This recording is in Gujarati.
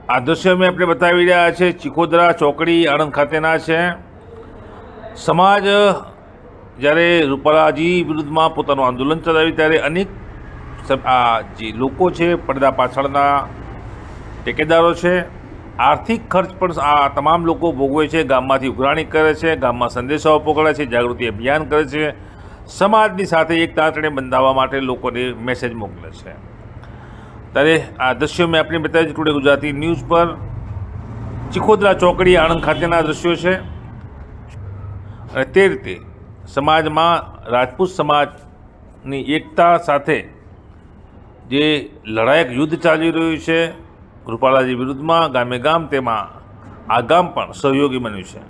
આ દ્રશ્ય અમે આપણે બતાવી રહ્યા છે ચિખોદરા ચોકડી આણંદ ખાતેના છે। સમાજ જ્યારે રૂપાલાજી વિરુદ્ધમાં પોતાનું આંદોલન ચલાવ્યું ત્યારે અનેક આ જે લોકો છે પડદા પાછળના ટેકેદારો છે, આર્થિક ખર્ચ પણ આ તમામ લોકો ભોગવે છે। ગામમાંથી ઉઘરાણી કરે છે, ગામમાં સંદેશાઓ પહોંચાડે છે, જાગૃતિ અભિયાન કરે છે, સમાજની સાથે એક તાંતણે બંધાવવા માટે લોકોને મેસેજ મોકલે છે। ત્યારે આ દ્રશ્યો મેં આપણે બતાવ્યું ટુડે ગુજરાતી ન્યૂઝ પર ચિખોદરા ચોકડી આણંદ ખાતેના દ્રશ્યો છે। અને તે રીતે સમાજમાં રાજપૂત સમાજની એકતા સાથે જે લડાયક યુદ્ધ ચાલી રહ્યું છે રૂપાલાજી વિરુદ્ધમાં ગામે ગામ, તેમાં આ ગામ પણ સહયોગી બન્યું છે।